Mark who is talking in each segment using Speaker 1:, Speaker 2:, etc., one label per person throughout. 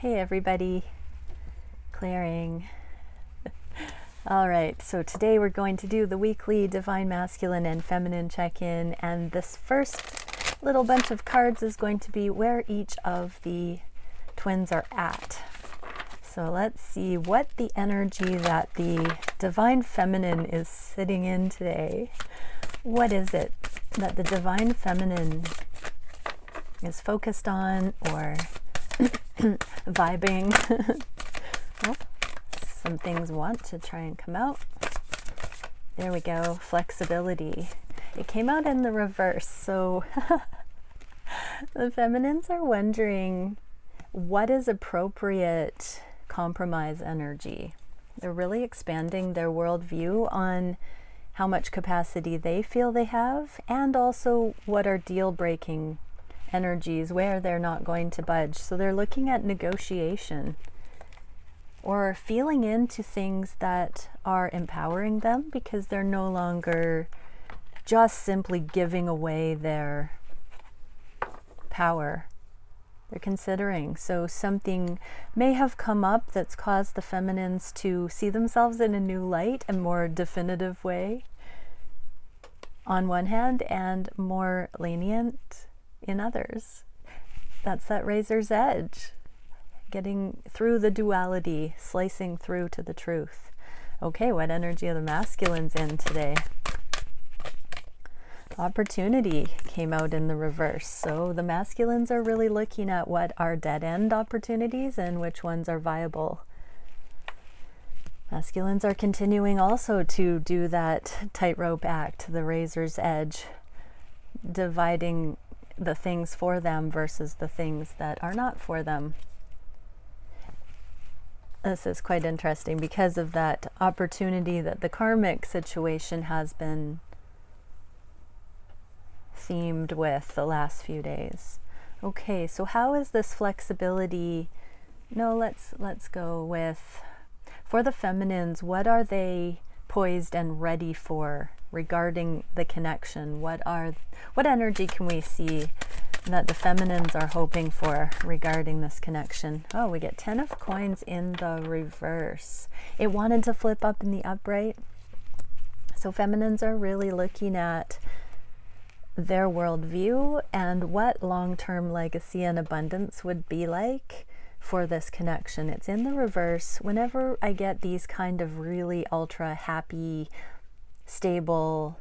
Speaker 1: Hey everybody, clearing. All right, so today we're going to do the weekly Divine Masculine and Feminine check-in, and this first little bunch of cards is going to be where each of the twins are at. So let's see what the energy that the Divine Feminine is sitting in today. What is it that the Divine Feminine is focused on or vibing? Well, some things want to try and come out. There we go. Flexibility. It came out in the reverse. So the feminines are wondering what is appropriate compromise energy. They're really expanding their worldview on how much capacity they feel they have, and also what are deal-breaking energies where they're not going to budge. So they're looking at negotiation or feeling into things that are empowering them, because they're no longer just simply giving away their power. They're considering. So something may have come up that's caused the feminines to see themselves in a new light, a more definitive way on one hand, and more lenient in others. That's that razor's edge, getting through the duality, slicing through to the truth. Okay, what energy are the masculines in today? Opportunity came out in the reverse. So the masculines are really looking at what are dead-end opportunities and which ones are viable. Masculines are continuing also to do that tightrope act, the razor's edge, dividing the things for them versus the things that are not for them. This is quite interesting because of that opportunity that the karmic situation has been themed with the last few days. Okay, so how is this flexibility? No, let's go with, for the feminines, what are they poised and ready for regarding the connection? What energy can we see that the feminines are hoping for regarding this connection? Oh, we get 10 of coins in the reverse. It wanted to flip up in the upright. So feminines are really looking at their worldview and what long-term legacy and abundance would be like for this connection. It's in the reverse. Whenever I get these kind of really ultra happy, stable,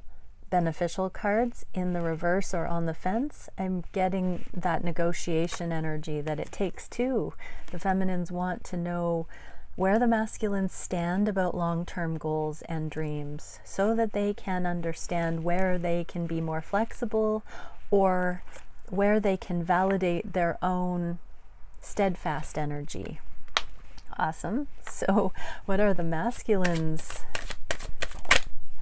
Speaker 1: beneficial cards in the reverse or on the fence, I'm getting that negotiation energy that it takes two. The feminines want to know where the masculines stand about long-term goals and dreams, so that they can understand where they can be more flexible or where they can validate their own steadfast energy. Awesome. So what are the masculines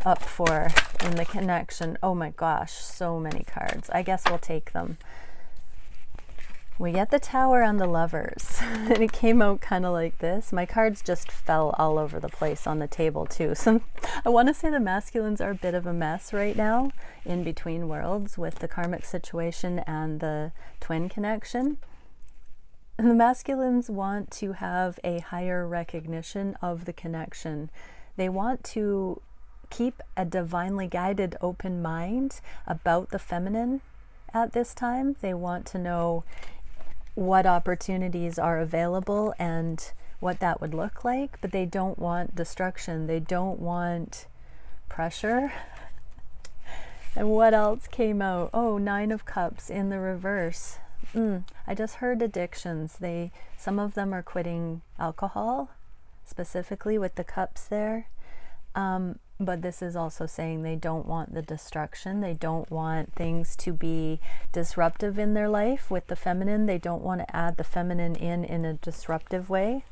Speaker 1: up for in the connection? Oh my gosh, so many cards. I guess we'll take them. We get the Tower and the Lovers, and it came out kind of like this. My cards just fell all over the place on the table too. So I want to say the masculines are a bit of a mess right now, in between worlds with the karmic situation and the twin connection. And the masculines want to have a higher recognition of the connection. They want to keep a divinely guided open mind about the feminine at this time. They want to know what opportunities are available and what that would look like, but they don't want destruction. They don't want pressure. And what else came out? Oh, 9 of Cups in the reverse. I just heard addictions. Some of them are quitting alcohol, specifically with the cups there. But this is also saying they don't want the destruction. They don't want things to be disruptive in their life with the feminine. They don't want to add the feminine in a disruptive way.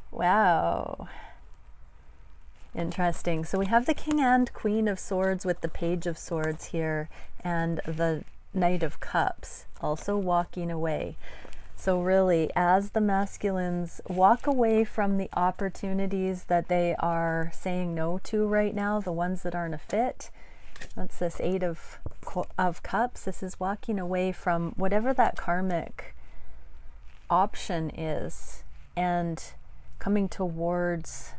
Speaker 1: Wow. Interesting. So we have the King and Queen of Swords with the Page of Swords here, and the Knight of Cups also walking away. So really, as the masculines walk away from the opportunities that they are saying no to right now, the ones that aren't a fit, that's this 8 of Cups. This is walking away from whatever that karmic option is. And coming towards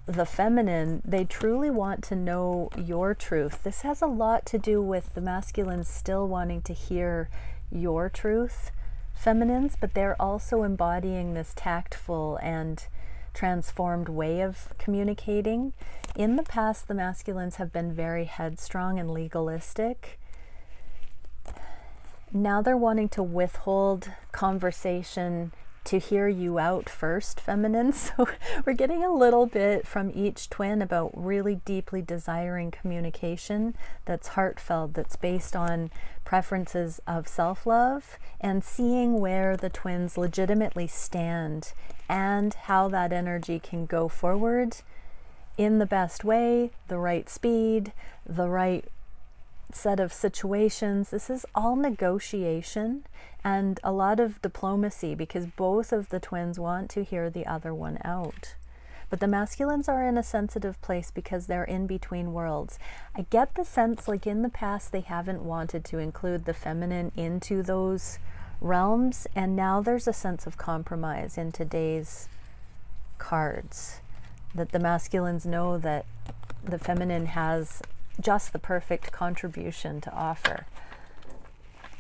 Speaker 1: the feminine, they truly want to know your truth. This has a lot to do with the masculines still wanting to hear your truth, feminines, but they're also embodying this tactful and transformed way of communicating. In the past, the masculines have been very headstrong and legalistic. Now they're wanting to withhold conversation to hear you out first, feminine. So we're getting a little bit from each twin about really deeply desiring communication that's heartfelt, that's based on preferences of self-love, and seeing where the twins legitimately stand and how that energy can go forward in the best way, the right speed, the right set of situations. This is all negotiation and a lot of diplomacy, because both of the twins want to hear the other one out. But the masculines are in a sensitive place because they're in between worlds. I get the sense like in the past they haven't wanted to include the feminine into those realms, and now there's a sense of compromise in today's cards, that the masculines know that the feminine has just the perfect contribution to offer.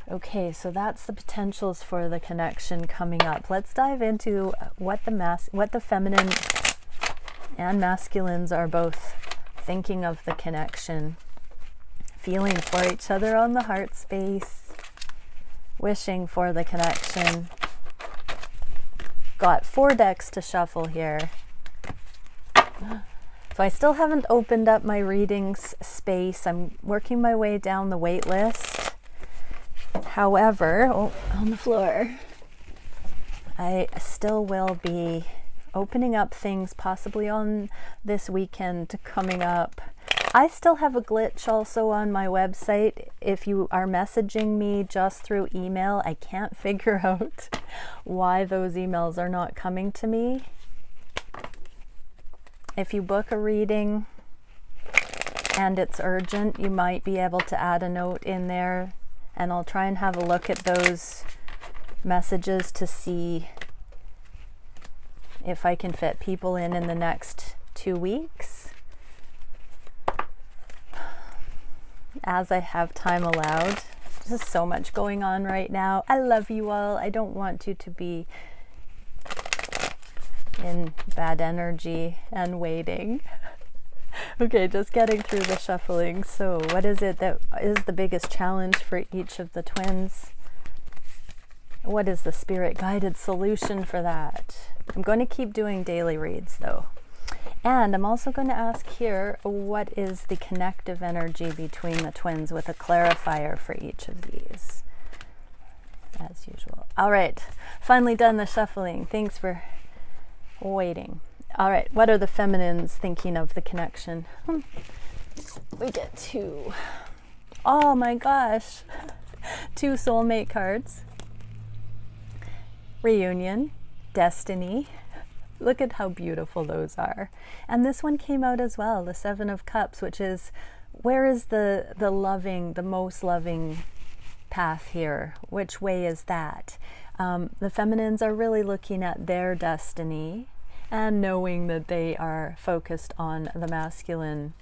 Speaker 1: Okay, so that's the potentials for the connection coming up. Let's dive into what the feminine and masculines are both thinking of the connection, feeling for each other on the heart space, wishing for the connection. Got 4 decks to shuffle here. So I still haven't opened up my readings space. I'm working my way down the wait list. However, on the floor, I still will be opening up things possibly on this weekend coming up. I still have a glitch also on my website. If you are messaging me just through email, I can't figure out why those emails are not coming to me. If you book a reading and it's urgent, you might be able to add a note in there, and I'll try and have a look at those messages to see if I can fit people in the next 2 weeks, as I have time allowed. There's so much going on right now. I love you all. I don't want you to be in bad energy and waiting. Okay, just getting through the shuffling. So what is it that is the biggest challenge for each of the twins? What is the spirit guided solution for that? I'm going to keep doing daily reads though. And I'm also going to ask here, what is the connective energy between the twins, with a clarifier for each of these, as usual. All right, finally done the shuffling. Thanks for waiting. All right, what are the feminines thinking of the connection? We get 2. Oh my gosh. 2 soulmate cards. Reunion, destiny. Look at how beautiful those are. And this one came out as well, the 7 of Cups, which is, where is the loving, the most loving path here? Which way is that? The feminines are really looking at their destiny and knowing that they are focused on the masculine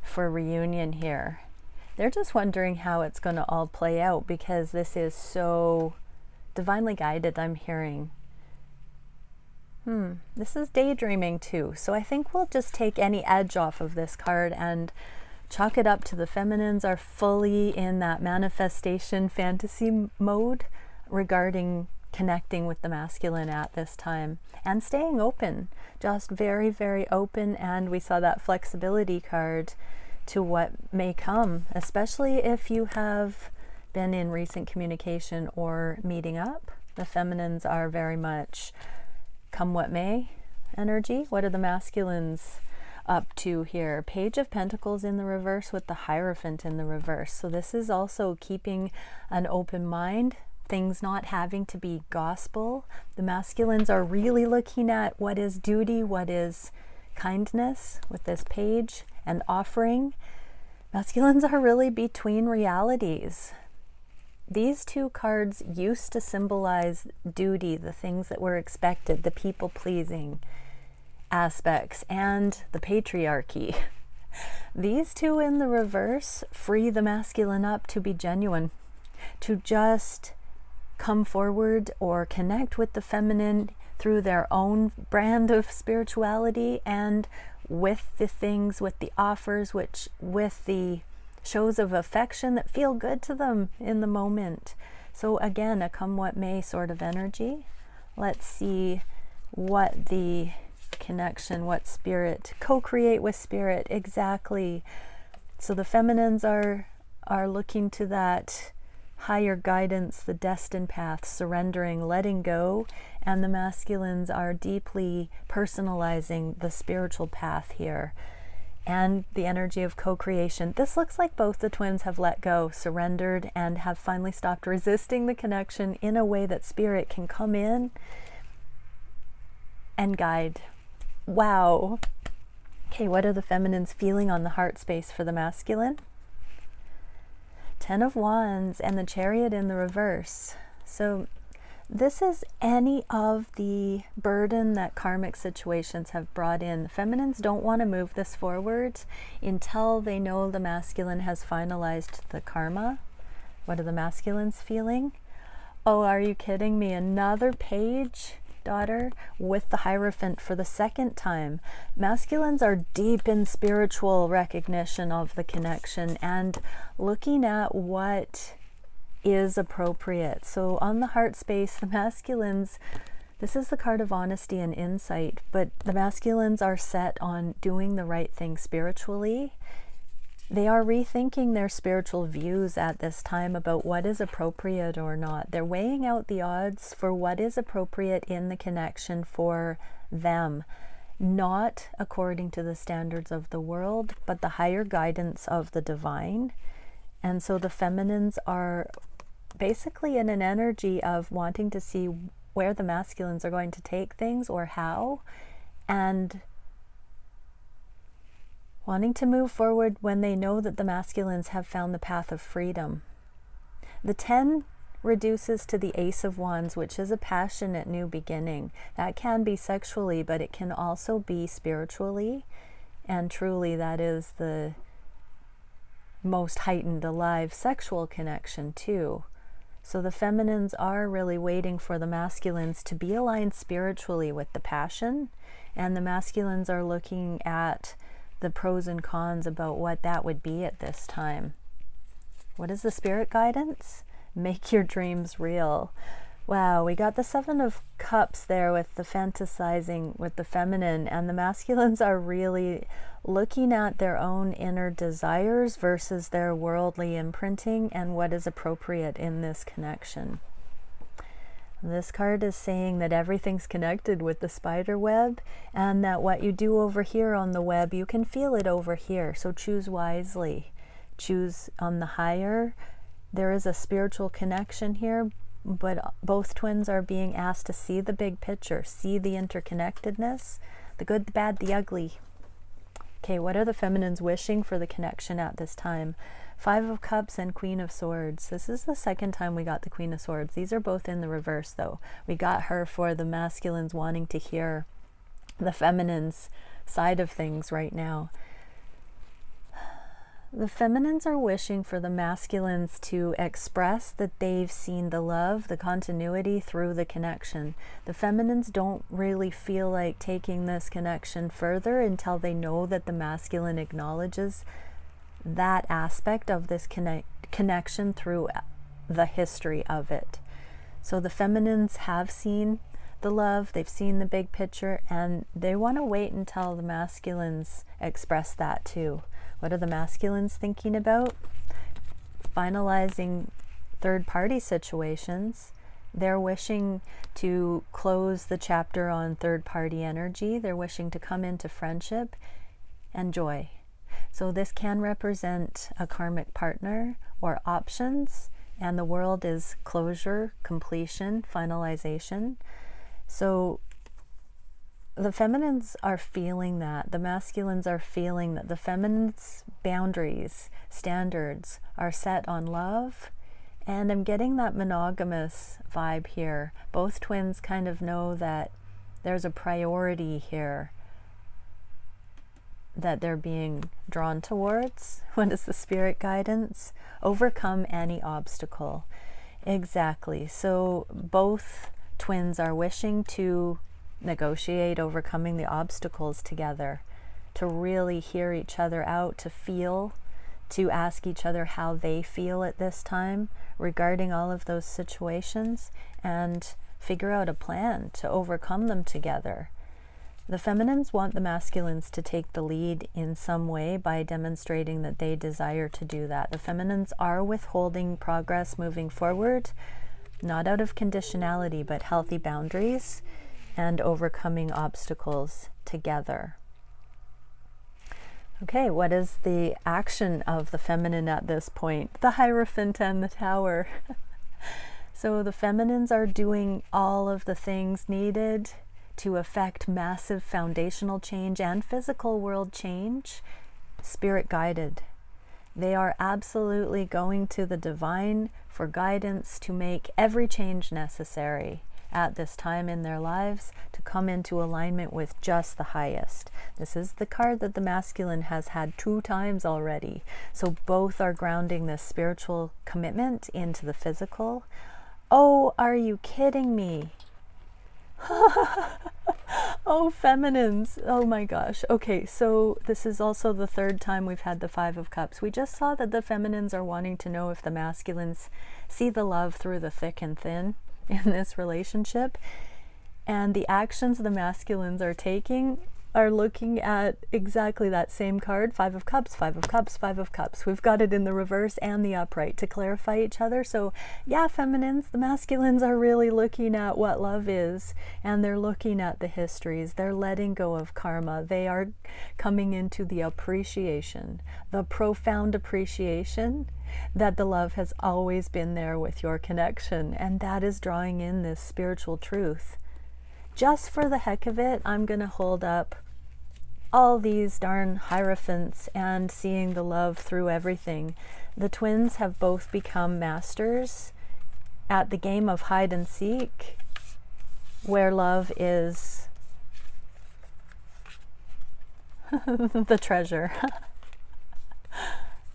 Speaker 1: for reunion here. They're just wondering how it's going to all play out, because this is so divinely guided, I'm hearing. This is daydreaming too. So I think we'll just take any edge off of this card and chalk it up to the feminines are fully in that manifestation fantasy mode regarding connecting with the masculine at this time, and staying open, just very, very open. And we saw that flexibility card to what may come, especially if you have been in recent communication or meeting up. The feminines are very much come what may energy. What are the masculines up to here? Page of Pentacles in the reverse with the Hierophant in the reverse. So this is also keeping an open mind, things not having to be gospel. The masculines are really looking at what is duty, what is kindness with this page, and offering. Masculines are really between realities. These two cards used to symbolize duty, the things that were expected, the people-pleasing aspects, and the patriarchy. These two in the reverse free the masculine up to be genuine, to just come forward or connect with the feminine through their own brand of spirituality, and with the things, with the offers, with the shows of affection that feel good to them in the moment. So again, a come what may sort of energy. Let's see what the connection, what spirit, co-create with spirit, exactly. So the feminines are looking to that higher guidance, the destined path, surrendering, letting go, and the masculines are deeply personalizing the spiritual path here and the energy of co-creation. This looks like both the twins have let go, surrendered, and have finally stopped resisting the connection in a way that spirit can come in and guide. Wow. Okay, what are the feminines feeling on the heart space for the masculine? 10 of Wands and the Chariot in the reverse. So this is any of the burden that karmic situations have brought in. The feminines don't want to move this forward until they know the masculine has finalized the karma. What are the masculines feeling? Oh, are you kidding me? Another page, daughter, with the Hierophant for the second time. Masculines are deep in spiritual recognition of the connection and looking at what is appropriate. So on the heart space, the masculines, this is the card of honesty and insight, but the masculines are set on doing the right thing spiritually. They are rethinking their spiritual views at this time about what is appropriate or not. They're weighing out the odds for what is appropriate in the connection for them, not according to the standards of the world, but the higher guidance of the divine. And so the feminines are basically in an energy of wanting to see where the masculines are going to take things or how, and wanting to move forward when they know that the masculines have found the path of freedom. The 10 reduces to the Ace of Wands, which is a passionate new beginning. That can be sexually, but it can also be spiritually, and truly that is the most heightened alive sexual connection too. So the feminines are really waiting for the masculines to be aligned spiritually with the passion, and the masculines are looking at the pros and cons about what that would be at this time. What is the spirit guidance? Make your dreams real. Wow, we got the 7 of Cups there with the fantasizing with the feminine, and the masculines are really looking at their own inner desires versus their worldly imprinting and what is appropriate in this connection. This card is saying that everything's connected with the spider web, and that what you do over here on the web, you can feel it over here. So choose wisely. Choose on the higher. There is a spiritual connection here, but both twins are being asked to see the big picture, see the interconnectedness, the good, the bad, the ugly. Okay, what are the feminines wishing for the connection at this time? 5 of Cups and Queen of Swords. This is the second time we got the Queen of Swords. These are both in the reverse though. We got her for the masculines wanting to hear the feminine's side of things right now. The feminines are wishing for the masculines to express that they've seen the love, the continuity through the connection. The feminines don't really feel like taking this connection further until they know that the masculine acknowledges that aspect of this connection through the history of it. So the feminines have seen the love, they've seen the big picture, and they want to wait until the masculines express that too. What are the masculines thinking about? Finalizing third-party situations. They're wishing to close the chapter on third-party energy. They're wishing to come into friendship and joy. So this can represent a karmic partner or options, and the world is closure, completion, finalization. So the feminines are feeling that. The masculines are feeling that the feminine's boundaries, standards are set on love And I'm getting that monogamous vibe here. Both twins kind of know that there's a priority here that they're being drawn towards. What is the spirit guidance? Overcome any obstacle. Exactly. So both twins are wishing to negotiate overcoming the obstacles together, to really hear each other out, to feel, to ask each other how they feel at this time regarding all of those situations, and figure out a plan to overcome them together. The feminines want the masculines to take the lead in some way by demonstrating that they desire to do that. The feminines are withholding progress moving forward, not out of conditionality, but healthy boundaries and overcoming obstacles together. Okay, what is the action of the feminine at this point? The Hierophant and the Tower. So the feminines are doing all of the things needed to affect massive foundational change and physical world change, spirit guided. They are absolutely going to the divine for guidance to make every change necessary at this time in their lives to come into alignment with just the highest. This is the card that the masculine has had 2 times already. So both are grounding this spiritual commitment into the physical. Oh, are you kidding me? Oh, feminines. Oh my gosh. Okay, so this is also the 3rd time we've had the 5 of Cups. We just saw that the feminines are wanting to know if the masculines see the love through the thick and thin in this relationship. And the actions the masculines are taking are looking at exactly that same card, 5 of Cups, 5 of Cups, 5 of Cups. We've got it in the reverse and the upright to clarify each other. So yeah, feminines, the masculines are really looking at what love is, and they're looking at the histories. They're letting go of karma. They are coming into the appreciation, the profound appreciation that the love has always been there with your connection, and that is drawing in this spiritual truth. Just for the heck of it, I'm going to hold up all these darn hierophants and seeing the love through everything. The twins have both become masters at the game of hide and seek, where love is the treasure.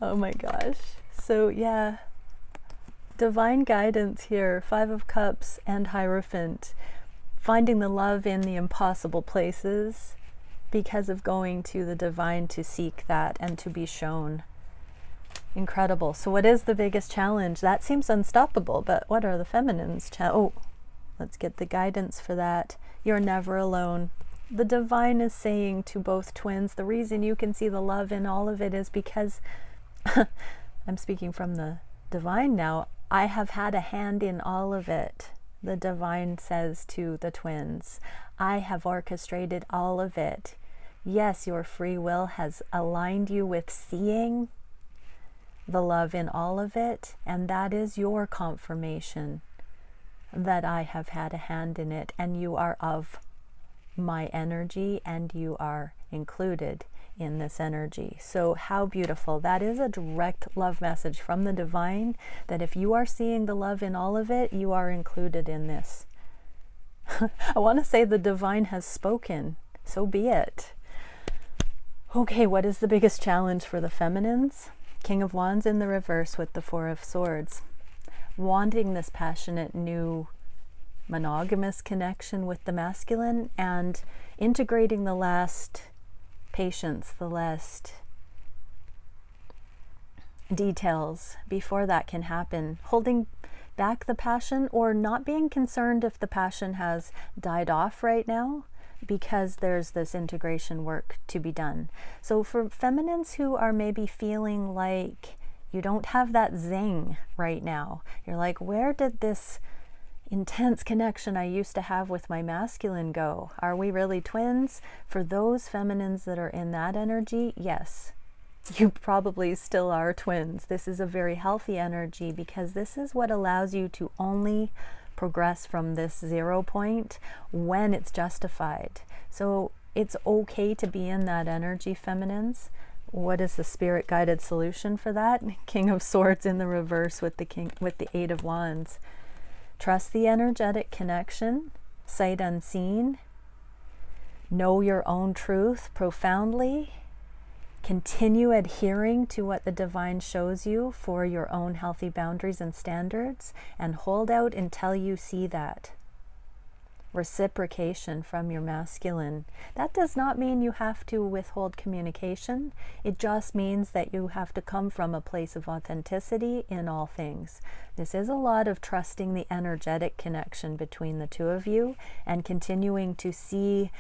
Speaker 1: Oh my gosh. So yeah, divine guidance here, 5 of Cups and Hierophant. Finding the love in the impossible places because of going to the divine to seek that and to be shown. Incredible. So what is the biggest challenge? That seems unstoppable, but what are the feminines? Oh, let's get the guidance for that. You're never alone. The divine is saying to both twins, the reason you can see the love in all of it is because, I'm speaking from the divine now, I have had a hand in all of it. The divine says to the twins, I have orchestrated all of it. Yes, your free will has aligned you with seeing the love in all of it, and that is your confirmation that I have had a hand in it, and you are of my energy, and you are included in this energy. So how beautiful. That is a direct love message from the divine, that if you are seeing the love in all of it, you are included in this. I want to say the divine has spoken. So be it. Okay, what is the biggest challenge for the feminines? King of Wands in the reverse with the 4 of Swords. Wanting this passionate new monogamous connection with the masculine and integrating the last patience, the last details before that can happen, holding back the passion or not being concerned if the passion has died off right now because there's this integration work to be done. So for feminines who are maybe feeling like you don't have that zing right now, you're like, where did this intense connection I used to have with my masculine go? Are we really twins? For those feminines that are in that energy, yes, you probably still are twins. This is a very healthy energy because this is what allows you to only progress from this 0 point when it's justified. So it's okay to be in that energy, feminines, what is the spirit guided solution for that? King of Swords in the reverse with the Eight of Wands. Trust the energetic connection, sight unseen. Know your own truth profoundly. Continue adhering to what the divine shows you for your own healthy boundaries and standards, and hold out until you see that. Reciprocation from your masculine. That does not mean you have to withhold communication. It just means that you have to come from a place of authenticity in all things. This is a lot of trusting the energetic connection between the two of you and continuing to see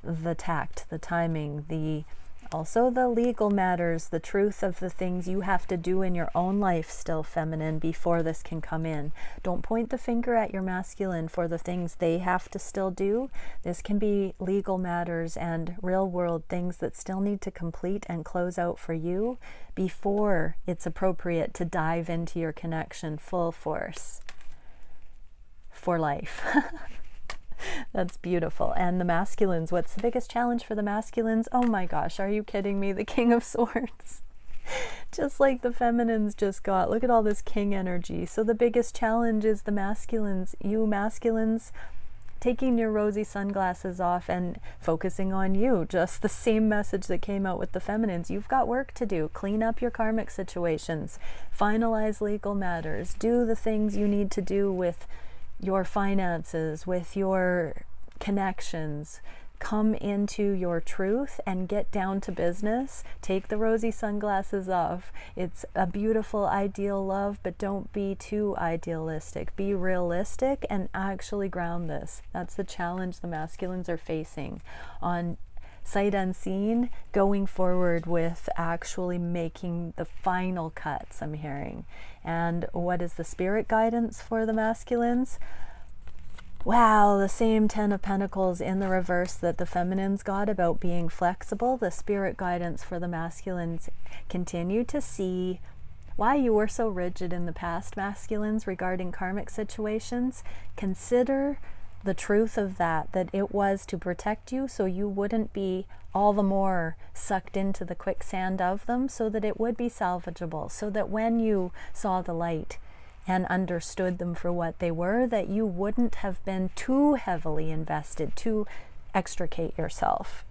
Speaker 1: the tact, the timing, also the legal matters, the truth of the things you have to do in your own life still, feminine, before this can come in. Don't point the finger at your masculine for the things they have to still do. This can be legal matters and real world things that still need to complete and close out for you before it's appropriate to dive into your connection full force for life. That's beautiful. And the masculines, what's the biggest challenge for the masculines? Oh my gosh, are you kidding me? The King of Swords. Just like the feminines just got. Look at all this king energy. So the biggest challenge is the masculines. You masculines taking your rosy sunglasses off and focusing on you. Just the same message that came out with the feminines. You've got work to do. Clean up your karmic situations. Finalize legal matters. Do the things you need to do with your finances, with your connections. Come into your truth and get down to business. Take the rosy sunglasses off. It's a beautiful ideal love, but don't be too idealistic. Be realistic and actually ground this. That's the challenge the masculines are facing. On sight unseen, going forward with actually making the final cuts, I'm hearing. And what is the spirit guidance for the masculines? Wow, the same Ten of Pentacles in the reverse that the feminines got about being flexible. The spirit guidance for the masculines. Continue to see why you were so rigid in the past, masculines, regarding karmic situations. Consider the truth of that it was to protect you so you wouldn't be all the more sucked into the quicksand of them, so that it would be salvageable, so that when you saw the light and understood them for what they were, that you wouldn't have been too heavily invested to extricate yourself.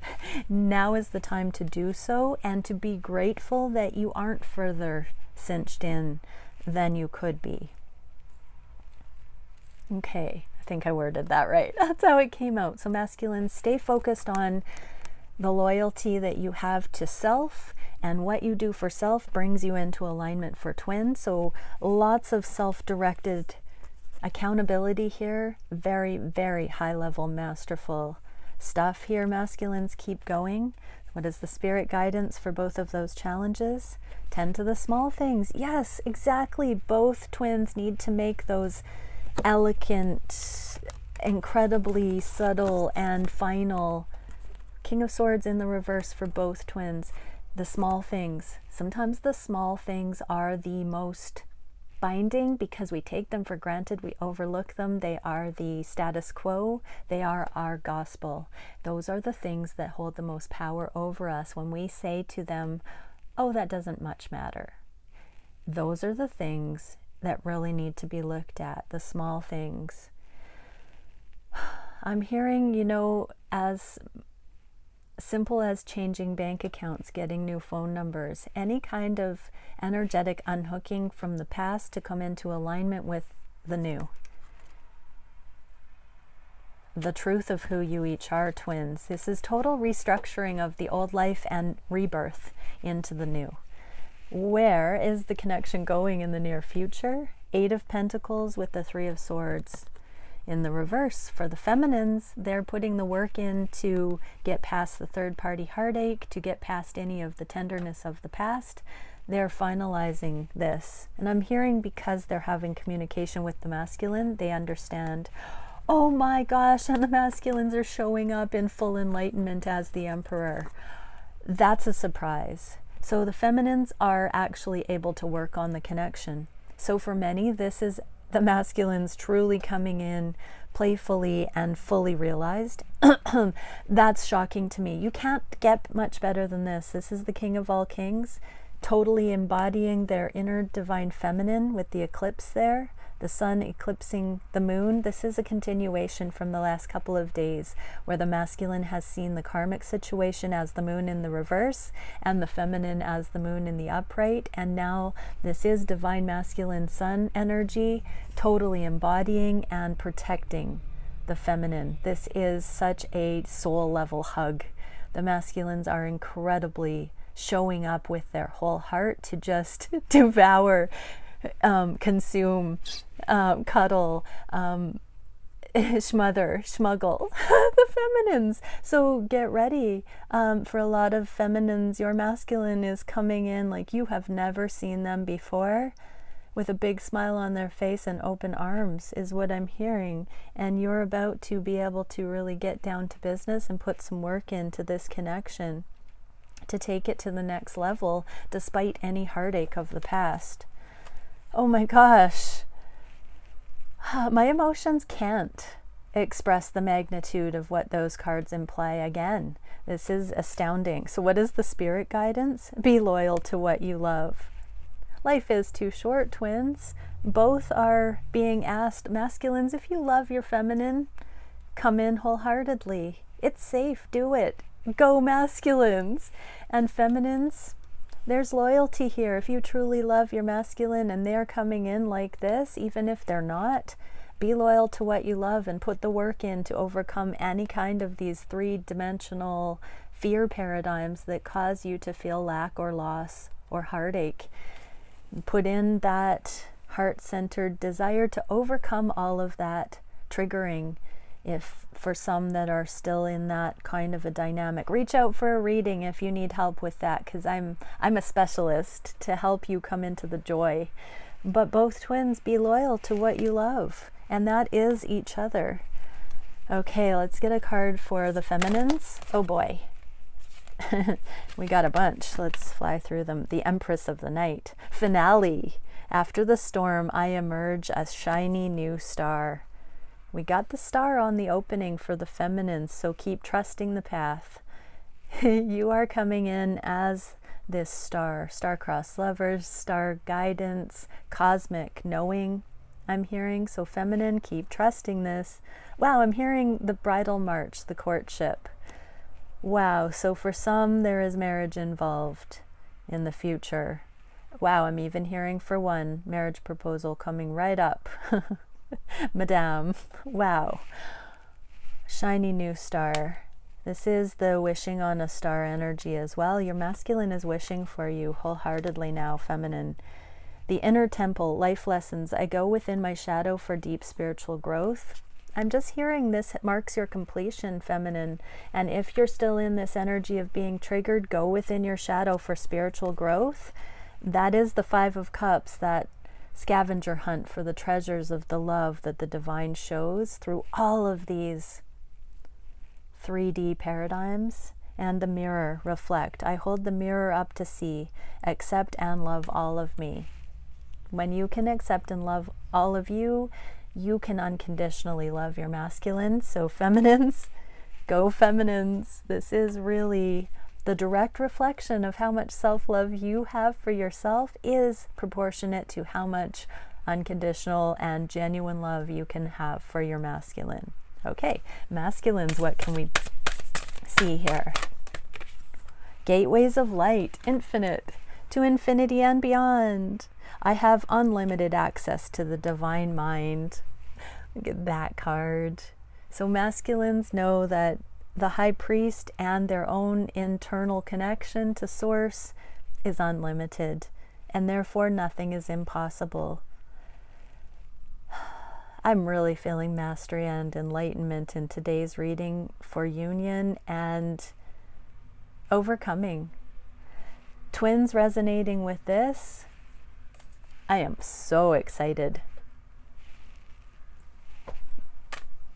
Speaker 1: Now is the time to do so, and to be grateful that you aren't further cinched in than you could be. Okay, I think I worded that right. That's how it came out. So masculine, stay focused on the loyalty that you have to self, and what you do for self brings you into alignment for twin. So lots of self-directed accountability here. Very, very high level, masterful stuff here. Masculines, keep going. What is the spirit guidance for both of those challenges? Tend to the small things. Yes, exactly. Both twins need to make those elegant, incredibly subtle and final. King of Swords in the reverse for both twins. The small things. Sometimes the small things are the most binding because we take them for granted. We overlook them. They are the status quo. They are our gospel. Those are the things that hold the most power over us when we say to them, oh, that doesn't much matter. Those are the things that really need to be looked at, the small things. I'm hearing, as simple as changing bank accounts, getting new phone numbers, any kind of energetic unhooking from the past to come into alignment with the new. The truth of who you each are, twins. This is total restructuring of the old life and rebirth into the new. Where is the connection going in the near future? Eight of Pentacles with the Three of Swords. In the reverse, for the feminines, they're putting the work in to get past the third-party heartache, to get past any of the tenderness of the past. They're finalizing this. And I'm hearing because they're having communication with the masculine, they understand, oh my gosh, and the masculines are showing up in full enlightenment as the Emperor. That's a surprise. So the feminines are actually able to work on the connection. So for many, this is the masculine's truly coming in playfully and fully realized. That's shocking to me. You can't get much better than this. This is the King of all kings, totally embodying their inner divine feminine with the eclipse there, the sun eclipsing the moon. This is a continuation from the last couple of days where the masculine has seen the karmic situation as the moon in the reverse and the feminine as the moon in the upright. And now this is divine masculine sun energy, totally embodying and protecting the feminine. This is such a soul level hug. The masculines are incredibly showing up with their whole heart to just devour, consume, cuddle, smuggle the feminines. So get ready. For a lot of feminines, your masculine is coming in like you have never seen them before, with a big smile on their face and open arms is what I'm hearing. And you're about to be able to really get down to business and put some work into this connection to take it to the next level despite any heartache of the past. Oh my gosh. My emotions can't express the magnitude of what those cards imply. Again, this is astounding. So what is the spirit guidance? Be loyal to what you love. Life is too short, twins. Both are being asked. Masculines, if you love your feminine, come in wholeheartedly. It's safe. Do it. Go masculines. And feminines, there's loyalty here. If you truly love your masculine and they're coming in like this, even if they're not, be loyal to what you love and put the work in to overcome any kind of these three-dimensional fear paradigms that cause you to feel lack or loss or heartache. Put in that heart-centered desire to overcome all of that triggering. If for some that are still in that kind of a dynamic, reach out for a reading if you need help with that, because I'm a specialist to help you come into the joy. But both twins, be loyal to what you love, and that is each other. Okay, let's get a card for the feminines. Oh boy. We got a bunch. Let's fly through them. The Empress of the Night. Finale. After the storm, I emerge a shiny new star. We got the star on the opening for the feminines, so keep trusting the path. You are coming in as this star. Star-crossed lovers, star guidance, cosmic knowing, I'm hearing. So feminine, keep trusting this. Wow, I'm hearing the bridal march, the courtship. Wow, so for some there is marriage involved in the future. Wow, I'm even hearing for one, marriage proposal coming right up. Madame, wow. Shiny new star. This is the wishing on a star energy as well. Your masculine is wishing for you wholeheartedly now, feminine. The inner temple, life lessons. I go within my shadow for deep spiritual growth. I'm just hearing this marks your completion, feminine. And if you're still in this energy of being triggered, go within your shadow for spiritual growth. That is the Five of Cups, that scavenger hunt for the treasures of the love that the divine shows through all of these 3D paradigms. And the mirror, reflect. I hold the mirror up to see, accept and love all of me. When you can accept and love all of you, you can unconditionally love your masculine. So feminines, go feminines. This is really the direct reflection of how much self-love you have for yourself is proportionate to how much unconditional and genuine love you can have for your masculine. Okay, masculines, what can we see here? Gateways of light, infinite, to infinity and beyond. I have unlimited access to the divine mind. Look at that card. So masculines know that the high priest and their own internal connection to source is unlimited, and therefore nothing is impossible. I'm really feeling mastery and enlightenment in today's reading for union and overcoming. Twins resonating with this. I am so excited.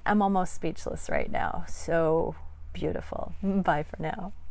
Speaker 1: I'm almost speechless right now. So beautiful. Bye for now.